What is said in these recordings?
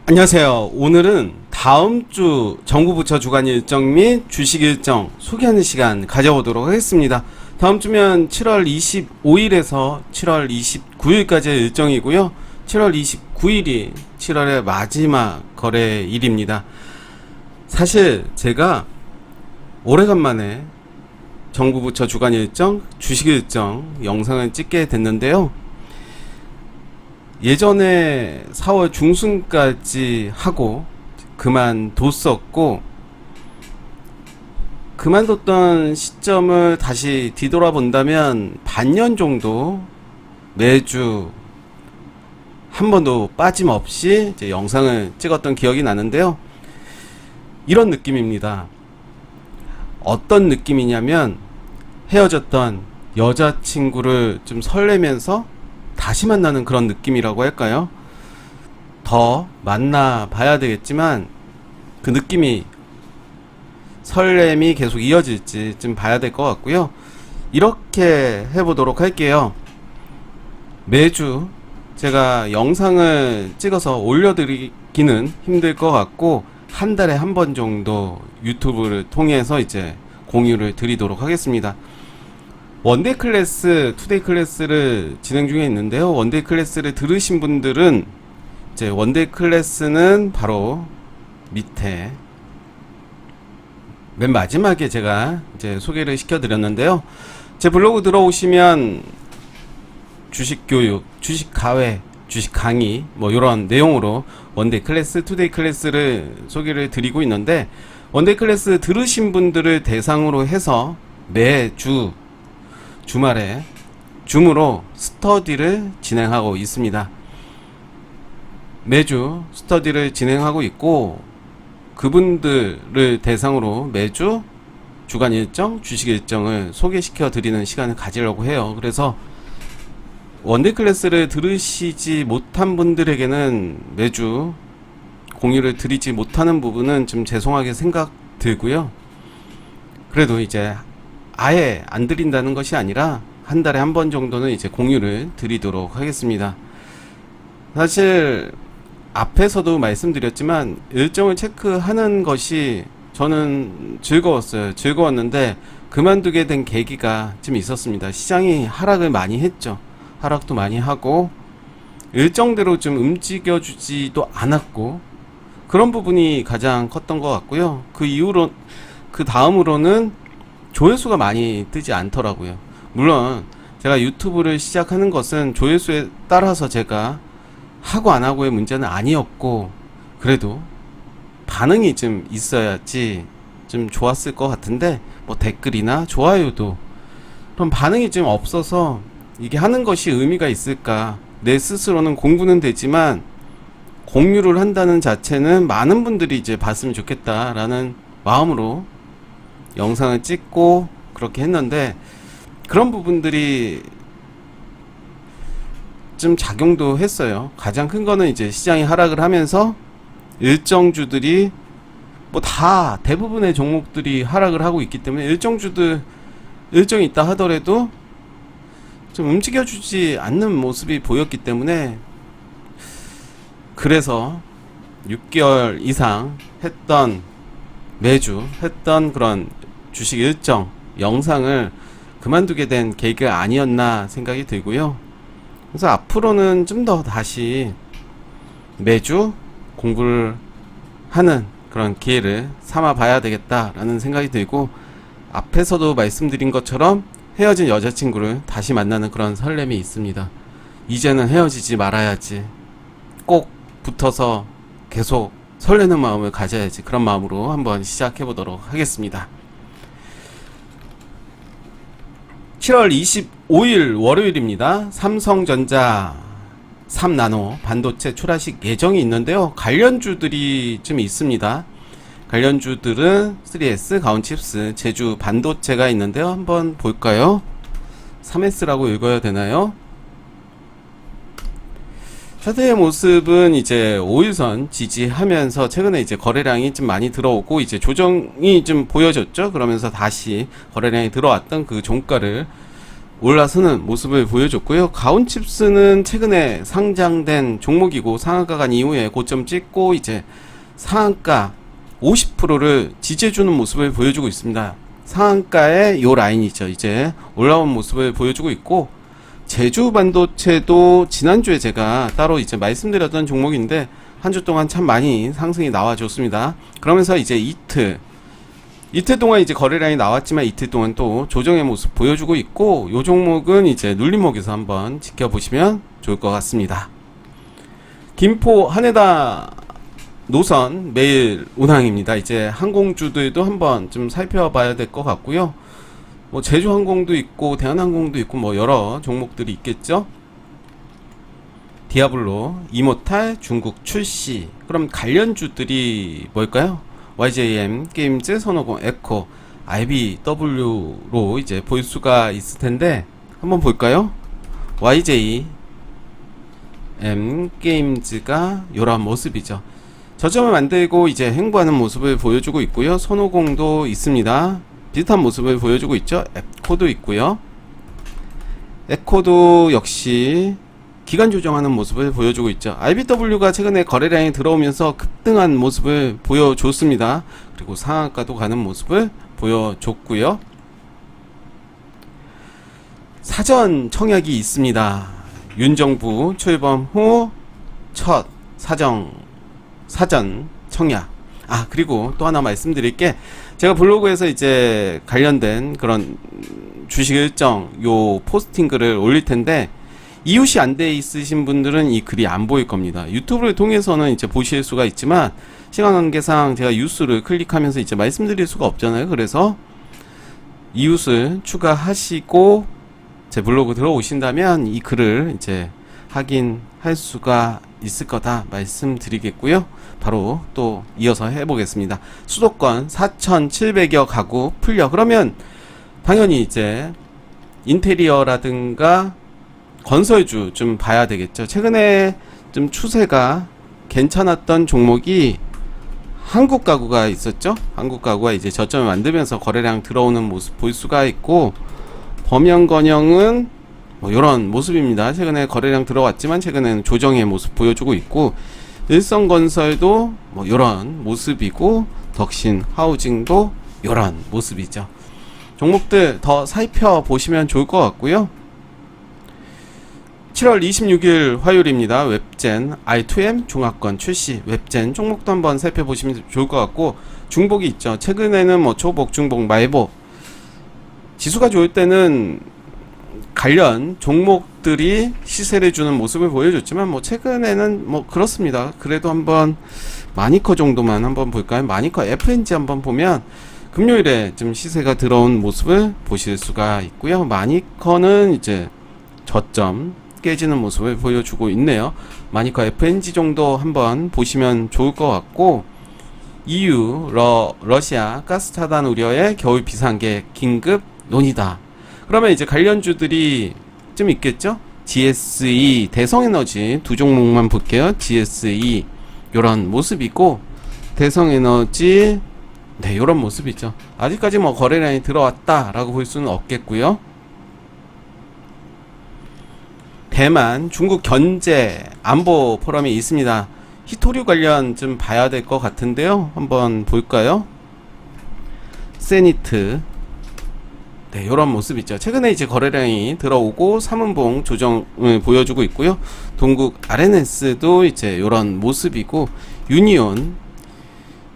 안녕하세요. 오늘은 다음 주 정부 부처 주간 일정 및 주식 일정 소개하는 시간 가져보도록 하겠습니다. 다음 주면 7월 25일에서 7월 29일까지의 일정이고요. 7월 29일이 7월의 마지막 거래일입니다. 사실 제가 오래간만에 정부 부처 주간 일정, 주식 일정 영상을 찍게 됐는데요. 예전에 4월 중순까지 하고 그만뒀었고, 그만뒀던 시점을 다시 뒤돌아본다면 반년 정도 매주 한 번도 빠짐없이 이제 영상을 찍었던 기억이 나는데요. 이런 느낌입니다. 어떤 느낌이냐면, 헤어졌던 여자친구를 좀 설레면서 다시 만나는 그런 느낌이라고 할까요? 더 만나봐야 되겠지만 그 느낌이, 설렘이 계속 이어질지 좀 봐야 될 것 같고요. 이렇게 해보도록 할게요. 매주 제가 영상을 찍어서 올려드리기는 힘들 것 같고, 한 달에 한 번 정도 유튜브를 통해서 이제 공유를 드리도록 하겠습니다. 원데이 클래스, 투데이 클래스를 진행 중에 있는데요. 원데이 클래스를 들으신 분들은 이제 원데이 클래스는 바로 밑에 맨 마지막에 제가 이제 소개를 시켜드렸는데요. 제 블로그 들어오시면 주식 교육, 주식 가외, 주식 강의 뭐 이런 내용으로 원데이 클래스, 투데이 클래스를 소개를 드리고 있는데, 원데이 클래스 들으신 분들을 대상으로 해서 매주 주말에 줌으로 스터디를 진행하고 있습니다. 매주 스터디를 진행하고 있고, 그분들을 대상으로 매주 주간 일정, 주식 일정을 소개시켜 드리는 시간을 가지려고 해요. 그래서 원데이 클래스를 들으시지 못한 분들에게는 매주 공유를 드리지 못하는 부분은 좀 죄송하게 생각 들고요. 그래도 이제 아예 안 드린다는 것이 아니라 한 달에 한 번 정도는 이제 공유를 드리도록 하겠습니다. 사실 앞에서도 말씀드렸지만 일정을 체크하는 것이 저는 즐거웠어요. 즐거웠는데 그만두게 된 계기가 좀 있었습니다. 시장이 하락을 많이 했죠. 하락도 많이 하고 일정대로 좀 움직여주지도 않았고, 그런 부분이 가장 컸던 것 같고요. 그 이후로, 그 다음으로는 조회수가 많이 뜨지 않더라고요. 물론 제가 유튜브를 시작하는 것은 조회수에 따라서 제가 하고 안 하고의 문제는 아니었고, 그래도 반응이 좀 있어야지 좀 좋았을 것 같은데, 뭐 댓글이나 좋아요도 그런 반응이 좀 없어서 이게 하는 것이 의미가 있을까, 내 스스로는 공부는 되지만 공유를 한다는 자체는 많은 분들이 이제 봤으면 좋겠다라는 마음으로 영상을 찍고 그렇게 했는데, 그런 부분들이 좀 작용도 했어요. 가장 큰 거는 이제 시장이 하락을 하면서 일정주들이 뭐 다 대부분의 종목들이 하락을 하고 있기 때문에, 일정주들 일정이 있다 하더라도 좀 움직여주지 않는 모습이 보였기 때문에, 그래서 6개월 이상 했던, 매주 했던 그런 주식 일정 영상을 그만두게 된 계기가 아니었나 생각이 들고요. 그래서 앞으로는 좀 더 다시 매주 공부를 하는 그런 기회를 삼아 봐야 되겠다라는 생각이 들고, 앞에서도 말씀드린 것처럼 헤어진 여자친구를 다시 만나는 그런 설렘이 있습니다. 이제는 헤어지지 말아야지, 꼭 붙어서 계속 설레는 마음을 가져야지, 그런 마음으로 한번 시작해 보도록 하겠습니다. 7월 25일 월요일입니다. 삼성전자 3나노 반도체 출하식 예정이 있는데요. 관련주들이 좀 있습니다. 관련주들은 3S, 가온칩스, 제주 반도체가 있는데요. 한번 볼까요? 3S라고 읽어야 되나요? 차트의 모습은 이제 5일선 지지하면서 최근에 이제 거래량이 좀 많이 들어오고 이제 조정이 좀 보여졌죠. 그러면서 다시 거래량이 들어왔던 그 종가를 올라서는 모습을 보여줬고요. 가온칩스는 최근에 상장된 종목이고 상한가 간 이후에 고점 찍고 이제 상한가 50%를 지지해주는 모습을 보여주고 있습니다. 상한가의 요 라인이죠. 이제 올라온 모습을 보여주고 있고, 제주 반도체도 지난주에 제가 따로 이제 말씀드렸던 종목인데 한 주 동안 참 많이 상승이 나와줬습니다. 그러면서 이제 이틀 동안 이제 거래량이 나왔지만 이틀 동안 또 조정의 모습 보여주고 있고, 요 종목은 이제 눌림목에서 한번 지켜보시면 좋을 것 같습니다. 김포 하네다 노선 매일 운항입니다. 이제 항공주들도 한번 좀 살펴봐야 될 것 같고요. 뭐 제주항공도 있고 대한항공도 있고 뭐 여러 종목들이 있겠죠. 디아블로, 이모탈, 중국 출시. 그럼 관련주들이 뭘까요? YJM, 게임즈, 선호공, 에코, IBW로 이제 볼 수가 있을 텐데 한번 볼까요? YJM, 게임즈가 요런 모습이죠. 저점을 만들고 이제 횡보하는 모습을 보여주고 있고요. 선호공도 있습니다. 비슷한 모습을 보여주고 있죠. 에코도 있고요. 에코도 역시 기간 조정하는 모습을 보여주고 있죠. IBW가 최근에 거래량이 들어오면서 급등한 모습을 보여줬습니다. 그리고 상한가도 가는 모습을 보여줬고요. 사전 청약이 있습니다. 윤 정부 출범 후 첫 사전 청약. 그리고 또 하나 말씀드릴게, 제가 블로그에서 이제 관련된 그런 주식 일정 요 포스팅 글을 올릴 텐데, 이웃이 안 돼 있으신 분들은 이 글이 안 보일 겁니다. 유튜브를 통해서는 이제 보실 수가 있지만 시간 관계상 제가 뉴스를 클릭하면서 이제 말씀드릴 수가 없잖아요. 그래서 이웃을 추가하시고 제 블로그 들어오신다면 이 글을 이제 확인할 수가 있을 거다 말씀드리겠고요. 바로 또 이어서 해보겠습니다. 수도권 4,700여 가구 풀려. 그러면 당연히 이제 인테리어라든가 건설주 좀 봐야 되겠죠. 최근에 좀 추세가 괜찮았던 종목이 한국가구가 있었죠. 한국가구가 이제 저점을 만들면서 거래량 들어오는 모습 볼 수가 있고, 범영건영은 뭐 이런 모습입니다. 최근에 거래량 들어왔지만 최근에는 조정의 모습 보여주고 있고, 일성건설도 뭐 이런 모습이고, 덕신 하우징도 이런 모습이죠. 종목들 더 살펴보시면 좋을 것 같고요. 7월 26일 화요일입니다. 웹젠 i2M 중화권 출시. 웹젠 종목도 한번 살펴보시면 좋을 것 같고, 중복이 있죠. 최근에는 뭐 초복, 중복, 말복, 지수가 좋을 때는 관련 종목들이 시세를 주는 모습을 보여줬지만 뭐 최근에는 뭐 그렇습니다. 그래도 한번 마니커 정도만 한번 볼까요? 마니커 FNG 한번 보면 금요일에 좀 시세가 들어온 모습을 보실 수가 있고요. 마니커는 이제 저점 깨지는 모습을 보여주고 있네요. 마니커 FNG 정도 한번 보시면 좋을 것 같고, EU 러시아 가스 차단 우려에 겨울 비상계획 긴급 논의다. 그러면 이제 관련주들이 좀 있겠죠? GSE, 대성에너지 두 종목만 볼게요. GSE 요런 모습이고, 대성에너지 네 요런 모습이죠. 아직까지 뭐 거래량이 들어왔다 라고 볼 수는 없겠고요. 대만, 중국 견제 안보 포럼이 있습니다. 히토류 관련 좀 봐야 될 것 같은데요. 한번 볼까요? 세니트. 네, 요런 모습 있죠. 최근에 이제 거래량이 들어오고 3분봉 조정을 보여주고 있고요. 동국 RNS도 이제 요런 모습이고,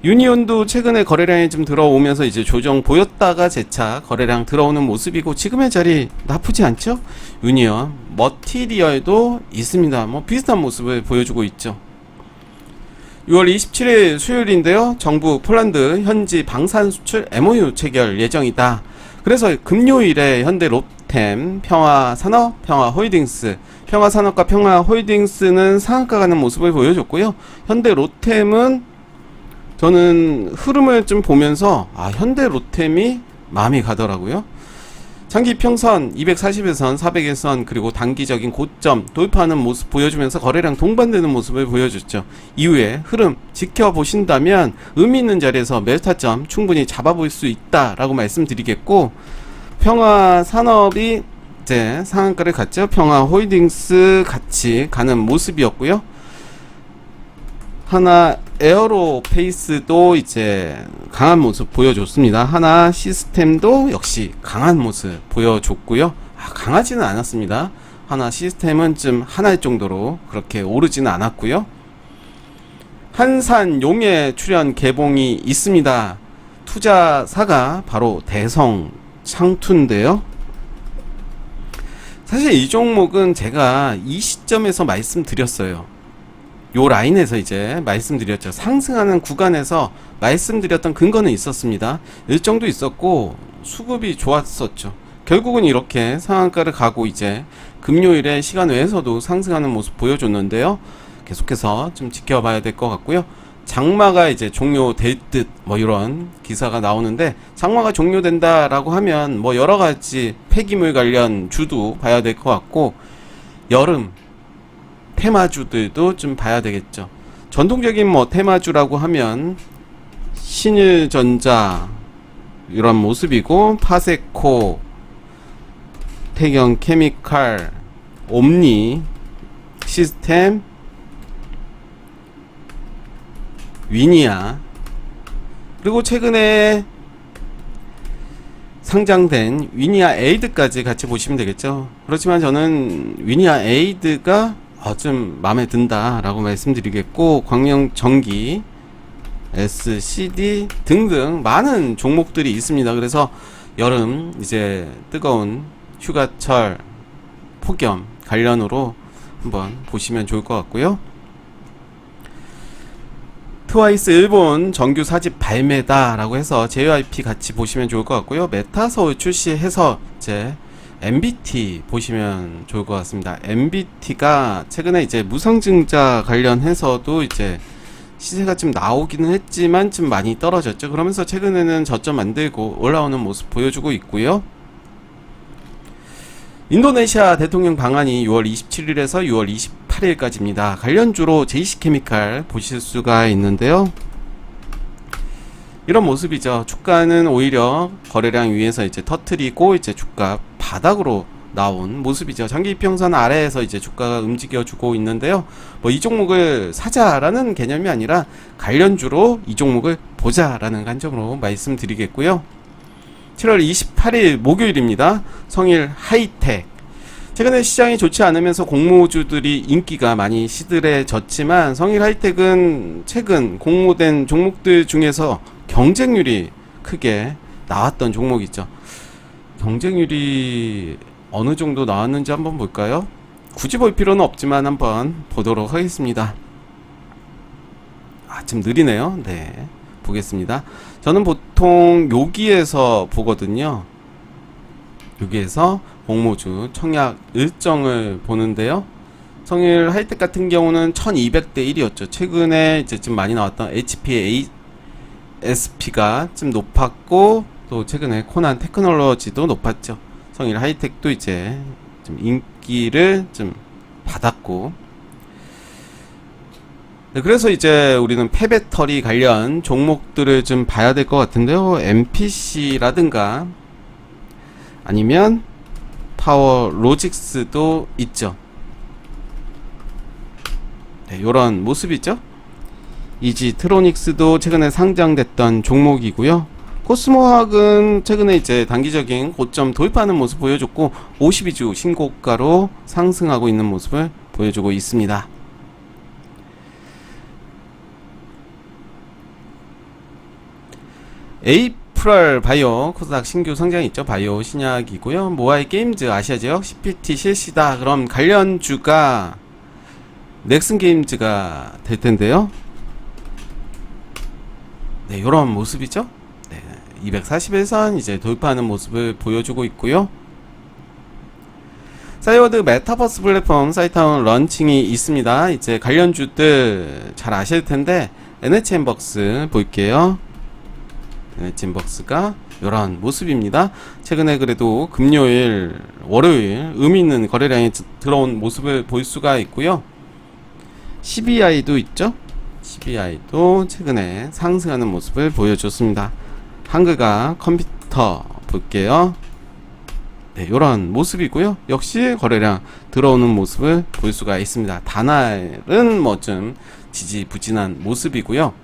유니온도 최근에 거래량이 좀 들어오면서 이제 조정 보였다가 재차 거래량 들어오는 모습이고, 지금의 자리 나쁘지 않죠? 유니온, 머티리얼도 있습니다. 뭐 비슷한 모습을 보여주고 있죠. 6월 27일 수요일인데요. 정부 폴란드 현지 방산 수출 MOU 체결 예정이다. 그래서 금요일에 현대 롯템, 평화산업, 평화홀딩스, 평화산업과 평화홀딩스는 상한가 가는 모습을 보여줬고요. 현대 롯템은 저는 흐름을 좀 보면서 현대 롯템이 마음이 가더라고요. 장기 평선 240일선, 400일선, 그리고 단기적인 고점 돌파하는 모습 보여주면서 거래량 동반되는 모습을 보여줬죠. 이후에 흐름 지켜보신다면 의미 있는 자리에서 매수 타점 충분히 잡아볼 수 있다라고 말씀드리겠고, 평화산업이 이제 상한가를 갔죠. 평화홀딩스 같이 가는 모습이었고요. 하나 에어로페이스도 이제 강한 모습 보여줬습니다. 하나 시스템도 역시 강한 모습 보여줬고요. 강하지는 않았습니다. 하나 시스템은 좀 하나일 정도로 그렇게 오르지는 않았고요. 한산용의 출연 개봉이 있습니다. 투자사가 바로 대성창투인데요. 사실 이 종목은 제가 이 시점에서 말씀드렸어요. 요 라인에서 이제 말씀드렸죠. 상승하는 구간에서 말씀드렸던 근거는 있었습니다. 일정도 있었고 수급이 좋았었죠. 결국은 이렇게 상한가를 가고 이제 금요일에 시간 외에서도 상승하는 모습 보여줬는데요. 계속해서 좀 지켜봐야 될 것 같고요. 장마가 이제 종료될 듯 뭐 이런 기사가 나오는데, 장마가 종료된다라고 하면 뭐 여러 가지 폐기물 관련 주도 봐야 될 것 같고, 여름 테마주들도 좀 봐야 되겠죠. 전통적인 뭐 테마주라고 하면 신일전자 이런 모습이고, 파세코, 태경 케미칼, 옴니 시스템, 위니아, 그리고 최근에 상장된 위니아 에이드까지 같이 보시면 되겠죠. 그렇지만 저는 위니아 에이드가 좀 마음에 든다 라고 말씀드리겠고, 광명전기, SCD 등등 많은 종목들이 있습니다. 그래서 여름 이제 뜨거운 휴가철 폭염 관련으로 한번 보시면 좋을 것 같고요. 트와이스 일본 정규 4집 발매다 라고 해서 JYP 같이 보시면 좋을 것 같고요. 메타서울 출시해서 이제 MBT 보시면 좋을 것 같습니다. MBT가 최근에 이제 무상증자 관련해서도 이제 시세가 좀 나오기는 했지만 좀 많이 떨어졌죠. 그러면서 최근에는 저점 만들고 올라오는 모습 보여주고 있고요. 인도네시아 대통령 방한이 6월 27일에서 6월 28일까지입니다. 관련주로 JC케미칼 보실 수가 있는데요. 이런 모습이죠. 주가는 오히려 거래량 위에서 이제 터트리고 이제 주가 바닥으로 나온 모습이죠. 장기 이평선 아래에서 이제 주가가 움직여주고 있는데요. 뭐 이 종목을 사자라는 개념이 아니라 관련주로 이 종목을 보자라는 관점으로 말씀드리겠고요. 7월 28일 목요일입니다. 성일 하이텍. 최근에 시장이 좋지 않으면서 공모주들이 인기가 많이 시들해졌지만, 성일 하이텍은 최근 공모된 종목들 중에서 경쟁률이 크게 나왔던 종목이죠. 경쟁률이 어느 정도 나왔는지 한번 볼까요? 굳이 볼 필요는 없지만 한번 보도록 하겠습니다. 좀 느리네요. 네, 보겠습니다. 저는 보통 여기에서 보거든요. 여기에서 공모주 청약 일정을 보는데요. 성일 하이텍 같은 경우는 1200대 1이었죠. 최근에 이제 좀 많이 나왔던 HPASP가 좀 높았고, 또 최근에 코난 테크놀로지도 높았죠. 성일 하이텍도 이제 좀 인기를 좀 받았고, 네, 그래서 이제 우리는 폐배터리 관련 종목들을 좀 봐야 될 것 같은데요. MPC라든가 아니면 파워로직스도 있죠. 네, 요런 모습이죠. 이지트로닉스도 최근에 상장됐던 종목이고요. 코스모학은 최근에 이제 단기적인 고점 돌파하는 모습 보여줬고, 52주 신고가로 상승하고 있는 모습을 보여주고 있습니다. 에이프럴 바이오 코스닥 신규 상장이 있죠. 바이오 신약이고요. 모바일 게임즈 아시아 지역 CPT 실시다. 그럼 관련주가 넥슨 게임즈가 될 텐데요. 네, 요런 모습이죠. 네, 241선 이제 돌파하는 모습을 보여주고 있고요. 사이워드 메타버스 플랫폼 사이타운 런칭이 있습니다. 이제 관련주들 잘 아실 텐데, NHN벅스 볼게요. NHN벅스가 이런 모습입니다. 최근에 그래도 금요일, 월요일 의미 있는 거래량이 들어온 모습을 볼 수가 있고요. CBI도 있죠. CBI도 최근에 상승하는 모습을 보여줬습니다. 한글과 컴퓨터 볼게요. 네, 이런 모습이고요. 역시 거래량 들어오는 모습을 볼 수가 있습니다. 단알은 뭐 좀 지지부진한 모습이고요.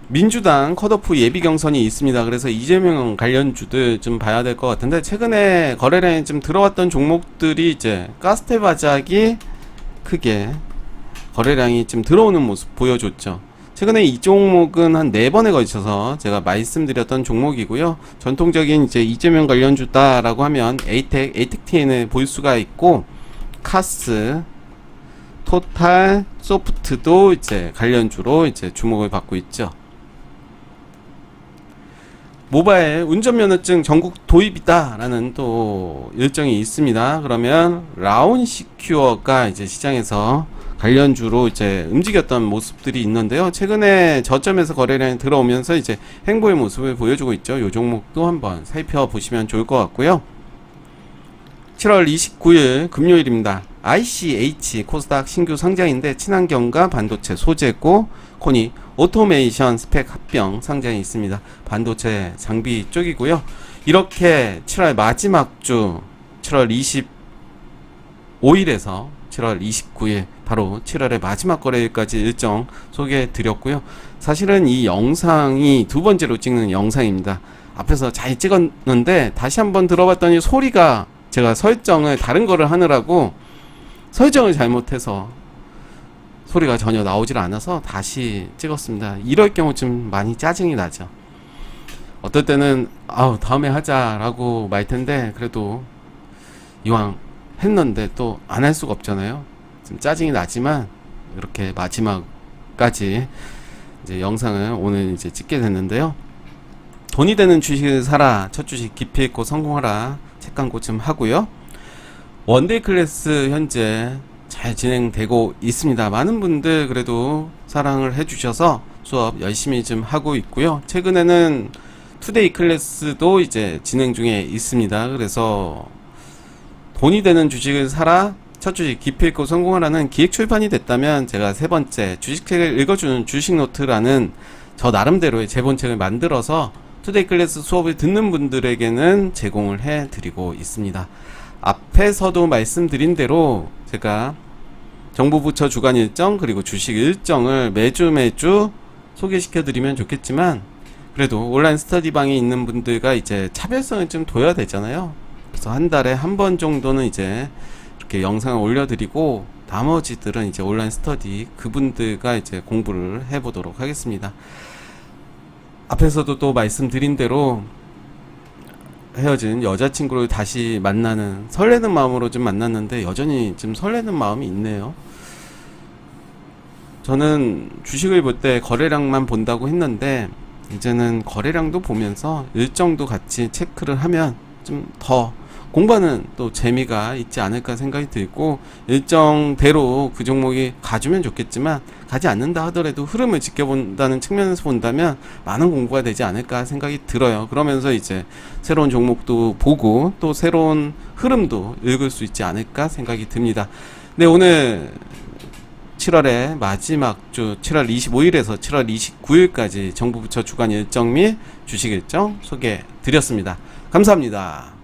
민주당 컷오프 예비 경선이 있습니다. 그래서 이재명 관련주들 좀 봐야 될 것 같은데, 최근에 거래량이 좀 들어왔던 종목들이 이제 가스테 바작이 크게 거래량이 좀 들어오는 모습 보여줬죠. 최근에 이 종목은 한 4번에 걸쳐서 제가 말씀드렸던 종목이고요. 전통적인 이제 이재명 관련주다라고 하면 에이텍TN을 볼 수가 있고, 카스, 토탈, 소프트도 이제 관련주로 이제 주목을 받고 있죠. 모바일 운전면허증 전국 도입이다라는 또 일정이 있습니다. 그러면 라온시큐어가 이제 시장에서 관련주로 이제 움직였던 모습들이 있는데요. 최근에 저점에서 거래량이 들어오면서 이제 행보의 모습을 보여주고 있죠. 이 종목도 한번 살펴보시면 좋을 것 같고요. 7월 29일 금요일입니다. ICH 코스닥 신규 상장인데 친환경과 반도체 소재고 코니 오토메이션 스펙 합병 상장이 있습니다. 반도체 장비 쪽이고요. 이렇게 7월 마지막 주 7월 25일에서 7월 29일 바로 7월의 마지막 거래일까지 일정 소개해 드렸고요. 사실은 이 영상이 두 번째로 찍는 영상입니다. 앞에서 잘 찍었는데 다시 한번 들어봤더니 소리가, 제가 설정을 다른 거를 하느라고 설정을 잘못해서 소리가 전혀 나오질 않아서 다시 찍었습니다. 이럴 경우 좀 많이 짜증이 나죠. 어떨 때는 다음에 하자라고 말 텐데, 그래도 이왕 했는데 또 안 할 수가 없잖아요. 좀 짜증이 나지만 이렇게 마지막까지 이제 영상을 오늘 이제 찍게 됐는데요. 돈이 되는 주식을 사라, 첫 주식 기피 있고 성공하라 책 광고 좀 하고요. 원데이 클래스 현재 잘 진행되고 있습니다. 많은 분들 그래도 사랑을 해주셔서 수업 열심히 좀 하고 있고요. 최근에는 투데이 클래스도 이제 진행 중에 있습니다. 그래서 돈이 되는 주식을 사라, 첫 주식 기피 있고 성공하라는 기획 출판이 됐다면, 제가 세 번째 주식책을 읽어주는 주식노트라는 저 나름대로의 제본책을 만들어서 투데이 클래스 수업을 듣는 분들에게는 제공을 해 드리고 있습니다. 앞에서도 말씀드린 대로 제가 정부 부처 주간 일정 그리고 주식 일정을 매주 소개시켜 드리면 좋겠지만, 그래도 온라인 스터디방에 있는 분들과 이제 차별성을 좀 둬야 되잖아요. 그래서 한 달에 한 번 정도는 이제 이렇게 영상을 올려드리고, 나머지들은 이제 온라인 스터디 그분들과 이제 공부를 해보도록 하겠습니다. 앞에서도 또 말씀드린 대로 헤어진 여자친구를 다시 만나는 설레는 마음으로 좀 만났는데, 여전히 좀 설레는 마음이 있네요. 저는 주식을 볼 때 거래량만 본다고 했는데, 이제는 거래량도 보면서 일정도 같이 체크를 하면 좀 더 공부하는 또 재미가 있지 않을까 생각이 들고, 일정대로 그 종목이 가주면 좋겠지만 가지 않는다 하더라도 흐름을 지켜본다는 측면에서 본다면 많은 공부가 되지 않을까 생각이 들어요. 그러면서 이제 새로운 종목도 보고 또 새로운 흐름도 읽을 수 있지 않을까 생각이 듭니다. 네, 오늘 7월의 마지막 주 7월 25일에서 7월 29일까지 정부 부처 주간 일정 및 주식 일정 소개해 드렸습니다. 감사합니다.